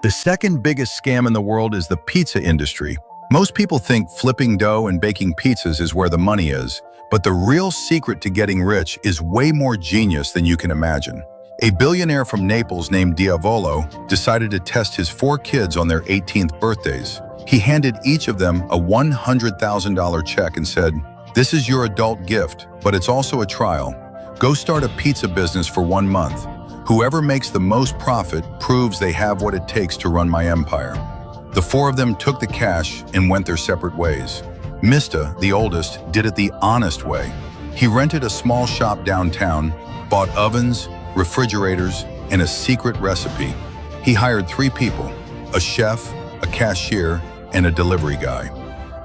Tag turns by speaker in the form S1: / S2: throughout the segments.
S1: The second biggest scam in the world is the pizza industry. Most people think flipping dough and baking pizzas is where the money is, but the real secret to getting rich is way more genius than you can imagine. A billionaire from Naples named Diavolo decided to test his 4 kids on their 18th birthdays. He handed each of them a $100,000 check and said, "This is your adult gift, but it's also a trial. Go start a pizza business for 1 month. Whoever makes the most profit proves they have what it takes to run my empire." The 4 of them took the cash and went their separate ways. Mr., the oldest, did it the honest way. He rented a small shop downtown, bought ovens, refrigerators, and a secret recipe. He hired 3 people, a chef, a cashier, and a delivery guy.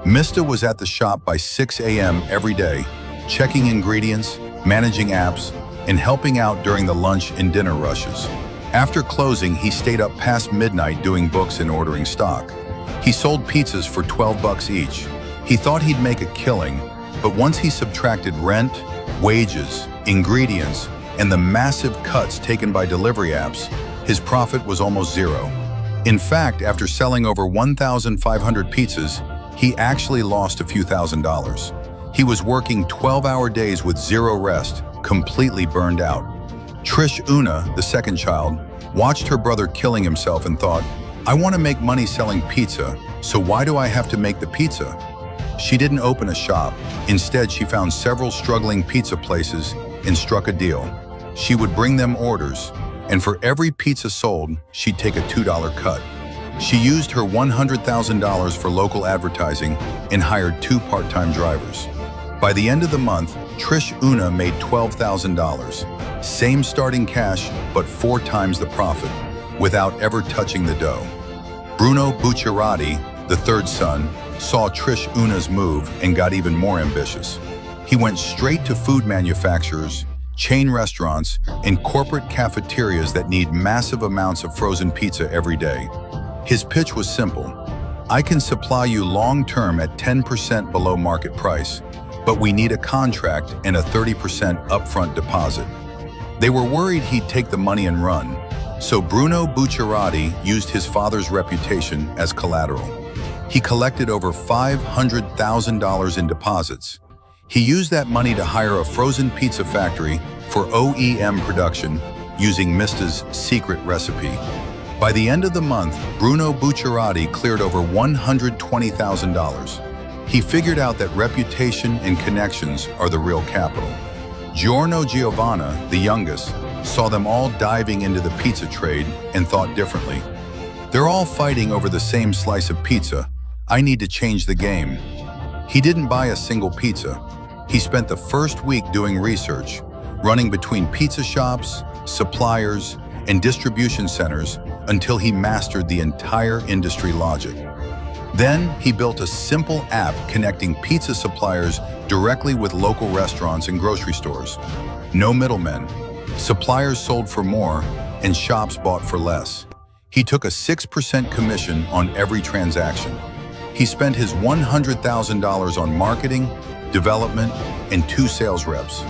S1: Mr. was at the shop by 6 a.m. every day, checking ingredients, managing apps, and helping out during the lunch and dinner rushes. After closing, he stayed up past midnight doing books and ordering stock. He sold pizzas for $12 each. He thought he'd make a killing, but once he subtracted rent, wages, ingredients, and the massive cuts taken by delivery apps, his profit was almost zero. In fact, after selling over 1,500 pizzas, he actually lost a few $1,000s. He was working 12-hour days with zero rest, completely burned out. Trish Una, the second child, watched her brother killing himself and thought, "I want to make money selling pizza, so why do I have to make the pizza?" She didn't open a shop. Instead, she found several struggling pizza places and struck a deal. She would bring them orders, and for every pizza sold, she'd take a $2 cut. She used her $100,000 for local advertising and hired 2 part-time drivers. By the end of the month, Trish Una made $12,000. Same starting cash, but 4 times the profit, without ever touching the dough. Bruno Bucciarati, the third son, saw Trish Una's move and got even more ambitious. He went straight to food manufacturers, chain restaurants, and corporate cafeterias that need massive amounts of frozen pizza every day. His pitch was simple. "I can supply you long-term at 10% below market price, but we need a contract and a 30% upfront deposit." They were worried he'd take the money and run, so Bruno Bucciarati used his father's reputation as collateral. He collected over $500,000 in deposits. He used that money to hire a frozen pizza factory for OEM production using Mista's secret recipe. By the end of the month, Bruno Bucciarati cleared over $120,000. He figured out that reputation and connections are the real capital. Giorno Giovanna, the youngest, saw them all diving into the pizza trade and thought differently. "They're all fighting over the same slice of pizza. I need to change the game." He didn't buy a single pizza. He spent the first week doing research, running between pizza shops, suppliers, and distribution centers until he mastered the entire industry logic. Then he built a simple app connecting pizza suppliers directly with local restaurants and grocery stores. No middlemen. Suppliers sold for more and shops bought for less. He took a 6% commission on every transaction. He spent his $100,000 on marketing, development, and 2 sales reps.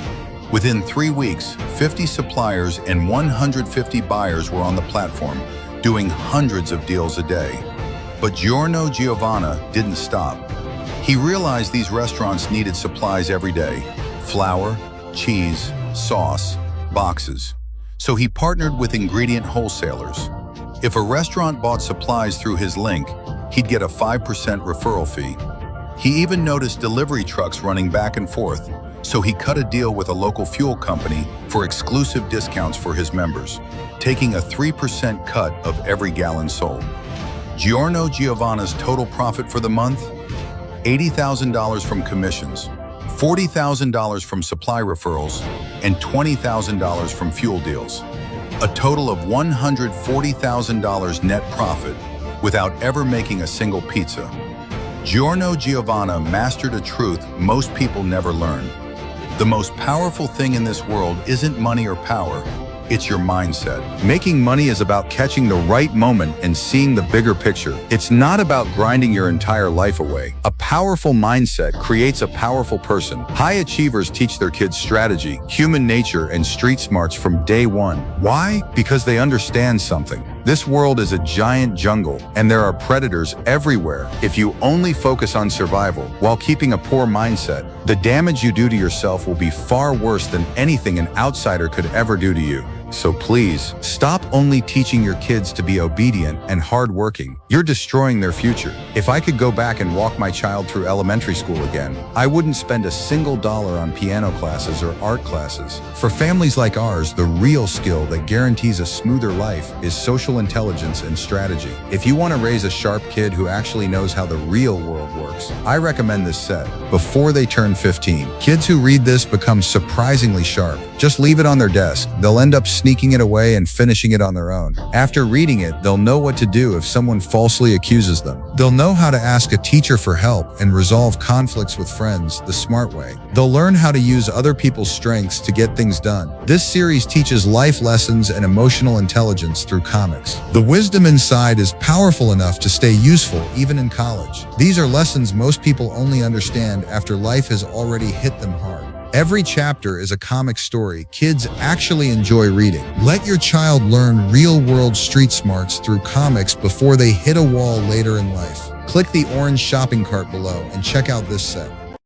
S1: Within 3 weeks, 50 suppliers and 150 buyers were on the platform, doing hundreds of deals a day. But Giorno Giovanna didn't stop. He realized these restaurants needed supplies every day: flour, cheese, sauce, boxes. So he partnered with ingredient wholesalers. If a restaurant bought supplies through his link, he'd get a 5% referral fee. He even noticed delivery trucks running back and forth, so he cut a deal with a local fuel company for exclusive discounts for his members, taking a 3% cut of every gallon sold. Giorno Giovanna's total profit for the month? $80,000 from commissions, $40,000 from supply referrals, and $20,000 from fuel deals. A total of $140,000 net profit without ever making a single pizza. Giorno Giovanna mastered a truth most people never learn. The most powerful thing in this world isn't money or power, it's your mindset. Making money is about catching the right moment and seeing the bigger picture. It's not about grinding your entire life away. A powerful mindset creates a powerful person. High achievers teach their kids strategy, human nature, and street smarts from day one. Why? Because they understand something. This world is a giant jungle, and there are predators everywhere. If you only focus on survival while keeping a poor mindset, the damage you do to yourself will be far worse than anything an outsider could ever do to you. So please, stop only teaching your kids to be obedient and hardworking. You're destroying their future. If I could go back and walk my child through elementary school again, I wouldn't spend a single dollar on piano classes or art classes. For families like ours, the real skill that guarantees a smoother life is social intelligence and strategy. If you want to raise a sharp kid who actually knows how the real world works, I recommend this set. Before they turn 15, kids who read this become surprisingly sharp. Just leave it on their desk. They'll end up sneaking it away and finishing it on their own. After reading it, they'll know what to do if someone falsely accuses them. They'll know how to ask a teacher for help and resolve conflicts with friends the smart way. They'll learn how to use other people's strengths to get things done. This series teaches life lessons and emotional intelligence through comics. The wisdom inside is powerful enough to stay useful even in college. These are lessons most people only understand after life has already hit them hard. Every chapter is a comic story kids actually enjoy reading. Let your child learn real-world street smarts through comics before they hit a wall later in life. Click the orange shopping cart below and check out this set.